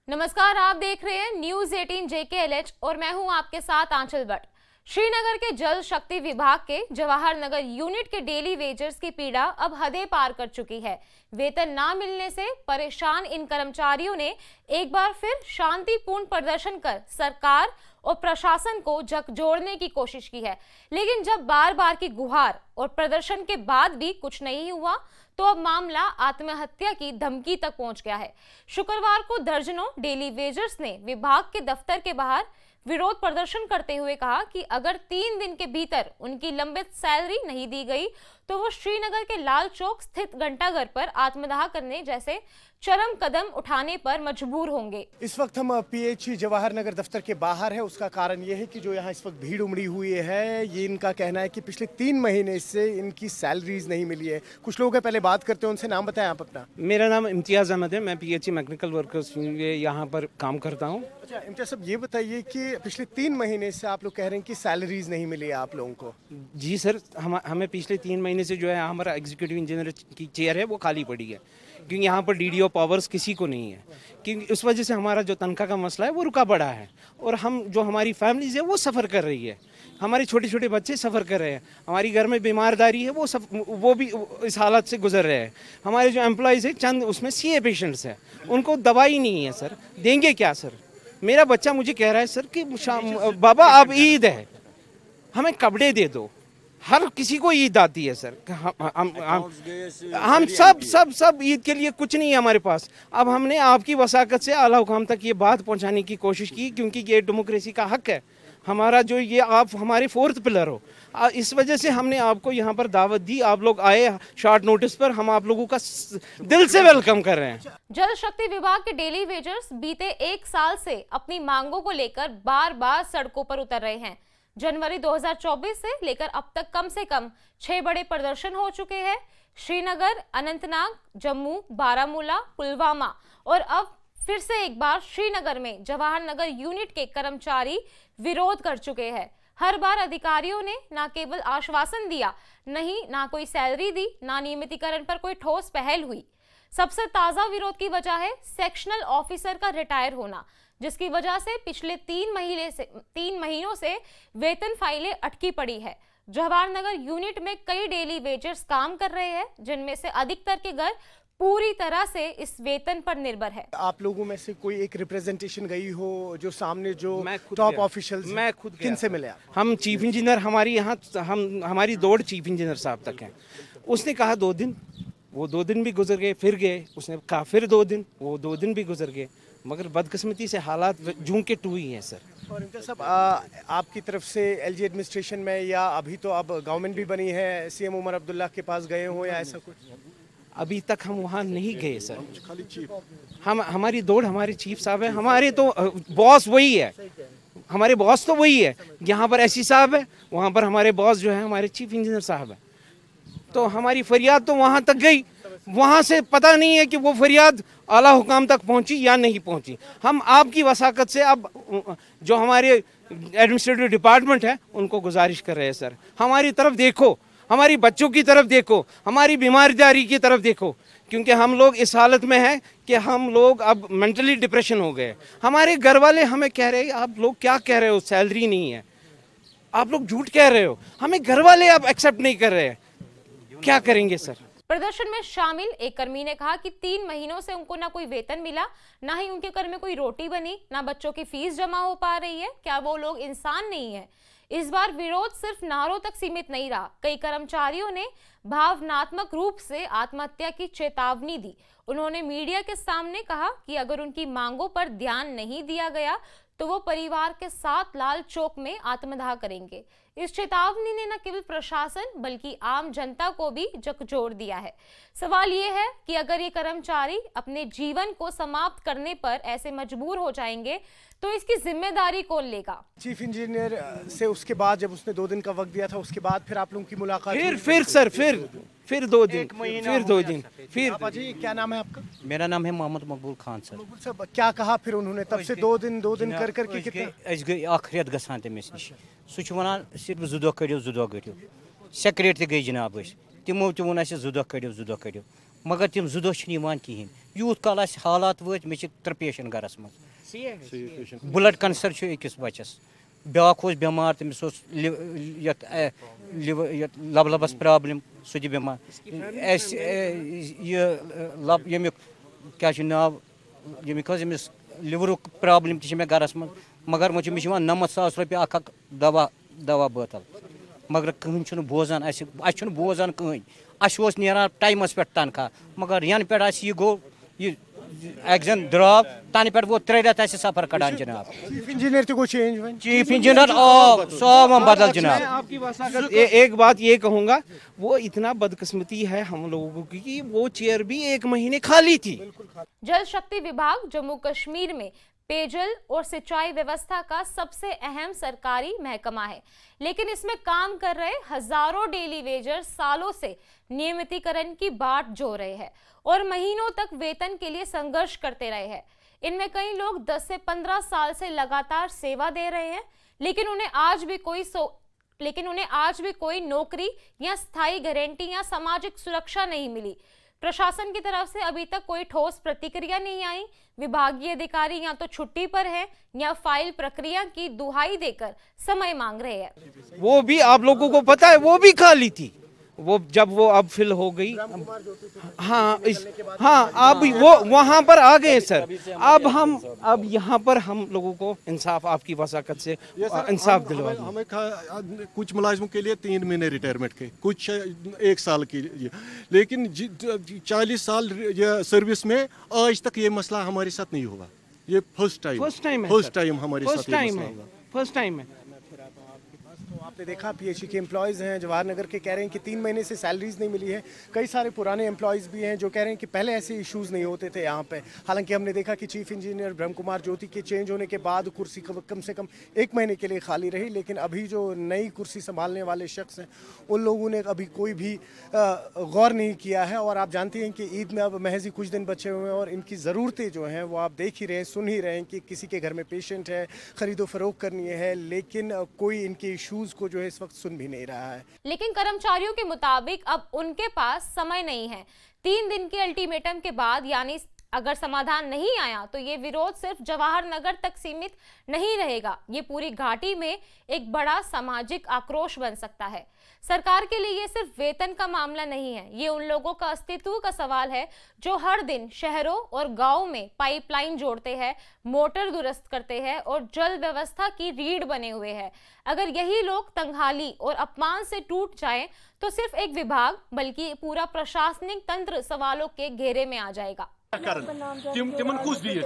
नमस्कार, आप देख रहे हैं न्यूज 18 JKLH और मैं हूं आपके साथ आंचल भट्ट। श्रीनगर के जल शक्ति विभाग के जवाहर नगर यूनिट के डेली वेजर्स की पीड़ा अब हदें पार कर चुकी है। वेतन ना मिलने से परेशान इन कर्मचारियों ने एक बार फिर शांतिपूर्ण प्रदर्शन कर सरकार और प्रशासन को झकझोरने की कोशिश की है, लेकिन जब बार बार की गुहार और प्रदर्शन के बाद भी कुछ नहीं हुआ तो अब मामला आत्महत्या की धमकी तक पहुंच गया है। शुक्रवार को दर्जनों डेली वेजर्स ने विभाग के दफ्तर के बाहर विरोध प्रदर्शन करते हुए कहा कि अगर 3 दिन के भीतर उनकी लंबित सैलरी नहीं दी गई तो वो श्रीनगर के लाल चौक स्थित घंटाघर पर आत्मदाह करने जैसे चरम कदम उठाने पर मजबूर होंगे। इस वक्त हम PHE जवाहर नगर दफ्तर के बाहर है। उसका कारण ये है कि जो यहाँ इस वक्त भीड़ उमड़ी हुई है, ये इनका कहना है कि पिछले 3 महीने से इनकी सैलरीज नहीं मिली है। कुछ लोग हैं, पहले बात करते हैं उनसे। नाम बताएं आप अपना। मेरा नाम इम्तियाज़ अहमद है। मैं PHE मैकेनिकल वर्कर्स यहाँ पर काम करता हूँ। अच्छा इम्तियाज साहब, ये बताइए कि पिछले 3 महीने से आप लोग कह रहे हैं कि सैलरीज नहीं मिली है आप लोगों को। जी सर, हमें पिछले 3 महीने से जो है हमारा एग्जीक्यूटिव इंजीनियर की चेयर है वो खाली पड़ी है, क्योंकि यहाँ पर DDO पावर्स किसी को नहीं है। क्योंकि उस वजह से हमारा जो तनख्वाह का मसला है वो रुका पड़ा है और हमारी फैमिलीज है वो सफ़र कर रही है। हमारे छोटे छोटे बच्चे सफ़र कर रहे हैं। हमारी घर में बीमारदारी है वो भी इस हालत से गुजर रहे हैं। हमारे जो एम्प्लॉयज़ है चंद उसमें CA पेशेंट्स हैं, उनको दवाई नहीं है सर। देंगे क्या सर? मेरा बच्चा मुझे कह रहा है सर कि बाबा अब ईद है, हमें कपड़े दे दो। हर किसी को ईद आती है सर। हम सब ईद के लिए कुछ नहीं है हमारे पास। अब हमने आपकी वसाकत से आला हुकाम तक ये बात पहुंचाने की कोशिश की, क्योंकि ये डेमोक्रेसी का हक है हमारा, जो ये आप हमारे 4th पिलर हो। इस वजह से हमने आपको यहाँ पर दावत दी। आप लोग आए शॉर्ट नोटिस पर, हम आप लोगों का दिल से वेलकम कर रहे हैं। जल शक्ति विभाग के डेली वेजर्स बीते 1 साल से अपनी मांगों को लेकर बार बार सड़कों पर उतर रहे हैं। जनवरी 2024 से लेकर अब तक कम से कम 6 बड़े प्रदर्शन हो चुके हैं। श्रीनगर, अनंतनाग, जम्मू, बारामूला, पुलवामा और अब फिर से एक बार श्रीनगर में जवाहर नगर यूनिट के कर्मचारी विरोध कर चुके हैं। हर बार अधिकारियों ने न केवल आश्वासन दिया, ना कोई सैलरी दी, ना नियमितीकरण पर कोई ठोस पहल हुई। सबसे ताजा विरोध की वजह है सेक्शनल ऑफिसर का रिटायर होना, जिसकी वजह से पिछले 3 महीनों से वेतन फाइलें अटकी पड़ी है। जवाहर नगर यूनिट में कई डेली वेजर्स काम कर रहे हैं, जिनमें से अधिकतर के घर पूरी तरह से इस वेतन पर निर्भर है। आप लोगों में से कोई एक रिप्रेजेंटेशन गई हो जो सामने जो खुद टॉप गया। ऑफिशियल्स? मैं खुद किन से मिले आप? हम चीफ इंजीनियर, हमारी दौड़ चीफ इंजीनियर साहब तक है। उसने कहा 2 दिन, वो 2 दिन भी गुजर गए, फिर गए। उसने कहा फिर 2 दिन, वो 2 दिन भी गुजर गए। मगर बदकिस्मती से हालात जूं के टू ही हैं सर। और इम्तियाज साहब, आपकी तरफ से LG एडमिनिस्ट्रेशन में, या अभी तो अब गवर्नमेंट भी बनी है, CM उमर अब्दुल्ला के पास गए हो या ऐसा कुछ? अभी तक हम वहाँ नहीं गए सर। खाली चीफ? हमारी दौड़ हमारे चीफ साहब है। हमारे तो बॉस वही है, हमारे बॉस तो वही है। यहाँ पर SC साहब है, वहाँ पर हमारे बॉस जो है हमारे चीफ इंजीनियर साहब है। तो हमारी फरियाद तो वहाँ तक गई, वहाँ से पता नहीं है कि वो फरियाद आला हुकाम तक पहुँची या नहीं पहुँची। हम आपकी वसाकत से अब जो हमारे एडमिनिस्ट्रेटिव डिपार्टमेंट है उनको गुजारिश कर रहे हैं सर, हमारी तरफ देखो, हमारी बच्चों की तरफ देखो, हमारी बीमारदारी की तरफ देखो, क्योंकि हम लोग इस हालत में हैं कि हम लोग अब मेंटली डिप्रेशन हो गए। हमारे घर वाले हमें कह रहे हैं आप लोग क्या कह रहे हो, सैलरी नहीं है, आप लोग झूठ कह रहे हो। हमें घर वाले अब एक्सेप्ट नहीं कर रहे हैं, क्या करेंगे सर? प्रदर्शन में शामिल एक कर्मी ने कहा कि 3 महीनों से उनको ना कोई वेतन मिला, ना ही उनके घर में कोई रोटी बनी, ना बच्चों की फीस जमा हो पा रही है। क्या वो लोग इंसान नहीं है? इस बार विरोध सिर्फ नारों तक सीमित नहीं रहा। कई कर्मचारियों ने भावनात्मक रूप से आत्महत्या की चेतावनी दी। उन्होंने मीडिया के सामने कहा कि अगर उनकी मांगों पर ध्यान नहीं दिया गया तो वो परिवार के साथ लाल चौक में आत्मदाह करेंगे। इस चेतावनी ने न केवल प्रशासन बल्कि आम जनता को भी झकझोर दिया है। सवाल ये है कि अगर ये कर्मचारी अपने जीवन को समाप्त करने पर ऐसे मजबूर हो जाएंगे तो इसकी जिम्मेदारी कौन लेगा? चीफ इंजीनियर से उसके बाद जब उसने 2 दिन का वक्त दिया था, उसके बाद फिर आप लोगों की मुलाकात फिर सर, फिर 2 दिन, फिर 2 दिन, फिर। आप जी, क्या नाम है आपका? मेरा नाम है मोहम्मद मकबूल खान सर। मकबूल साहब, क्या कहा फिर उन्होंने तब से 2 दिन कर करके? कितना गई अख रेत गसान तमिस नश, सह वन सिर्फ 2 दह कड़ो 2 दह कड़ो। सेक्रेटरी गई जनाब, तमो तोन 2 दह कड़ो 2 दह कड़ो। मगर तम 2 दह कहें यूत काल हालात वत मे 3 पेशेंट गरस मज ब्लड कैंसर अकिस बचस ब्याक बेमार तमिस लबस प्रॉब्लम सह बेमार यमुक क्या नाव यमुक अमिस लिवरुक प्रॉब्लम मे गरस मज मगर मुझे 90,000 रुपये अख दवा बोतल मगर कहन बोजान बोजान कहन नीरान टाइमस पे तनख्वाह मगर यन पे यह गो यह एग्जाम द्राव तन पे वो 3 रेत सफर कड़ान जनाब चीफ इंजीनियर तो को चेंज चीफ इंजीनियर सब बदल जनाब। मैं आपकी वसाकत एक बात ये कहूँगा, वो इतना बदकिस्मती है हम लोगों की कि वो चेयर भी 1 महीने खाली थी। जल शक्ति विभाग जम्मू कश्मीर में पेयजल और सिंचाई व्यवस्था का सबसे अहम सरकारी महकमा है, लेकिन इसमें काम कर रहे हजारों डेली वेजर सालों से नियमितीकरण की बाट जो रहे हैं और महीनों तक वेतन के लिए संघर्ष करते रहे हैं। इनमें कई लोग 10 से 15 साल से लगातार सेवा दे रहे हैं, लेकिन उन्हें आज भी कोई नौकरी या स्थायी गारंटी या सामाजिक सुरक्षा नहीं मिली। प्रशासन की तरफ से अभी तक कोई ठोस प्रतिक्रिया नहीं आई। विभागीय अधिकारी या तो छुट्टी पर हैं या फाइल प्रक्रिया की दुहाई देकर समय मांग रहे हैं। वो भी आप लोगों को पता है, वो भी खाली थी। वो जब वो अब फिल हो गई, हाँ अब वो वहाँ पर आ गए सर। अब यहाँ पर हम लोगों को इंसाफ आपकी वसाकत से इंसाफ दिलवा दिया। हमें कुछ मुलाजिमों के लिए 3 महीने रिटायरमेंट के, कुछ 1 साल की, लेकिन 40 साल सर्विस में आज तक ये मसला हमारे साथ नहीं हुआ। ये फर्स्ट टाइम हमारे साथ ये मसला हुआ। फर्स्ट टाइम है। आपने देखा पीएचई के एम्प्लॉयज़ हैं जवाहर नगर के, कह रहे हैं कि 3 महीने से सैलरीज नहीं मिली है। कई सारे पुराने एम्प्लॉयज़ भी हैं जो कह रहे हैं कि पहले ऐसे इश्यूज़ नहीं होते थे यहाँ पे। हालांकि हमने देखा कि चीफ इंजीनियर ब्रह्म कुमार ज्योति के चेंज होने के बाद कुर्सी कम से कम 1 महीने के लिए खाली रही, लेकिन अभी जो नई कुर्सी संभालने वाले शख्स हैं उन लोगों ने अभी कोई भी गौर नहीं किया है। और आप जानते हैं कि ईद में अब महज ही कुछ दिन बचे हुए हैं और इनकी ज़रूरतें जो हैं वो आप देख ही रहे हैं, सुन ही रहे हैं कि किसी के घर में पेशेंट है, ख़रीदो फरोख्त करनी है, लेकिन कोई इनके इश्यूज़ को जो है इस वक्त सुन भी नहीं रहा है। लेकिन कर्मचारियों के मुताबिक अब उनके पास समय नहीं है। 3 दिन के अल्टीमेटम के बाद यानी अगर समाधान नहीं आया तो ये विरोध सिर्फ जवाहर नगर तक सीमित नहीं रहेगा, ये पूरी घाटी में एक बड़ा सामाजिक आक्रोश बन सकता है। सरकार के लिए ये सिर्फ वेतन का मामला नहीं है, ये उन लोगों का अस्तित्व का सवाल है जो हर दिन शहरों और गांवों में पाइपलाइन जोड़ते हैं, मोटर दुरुस्त करते हैं और जल व्यवस्था की रीढ़ बने हुए हैं। अगर यही लोग तंगहाली और अपमान से टूट जाएं तो सिर्फ एक विभाग बल्कि पूरा प्रशासनिक तंत्र सवालों के घेरे में आ जाएगा। तिमन कुछ दिए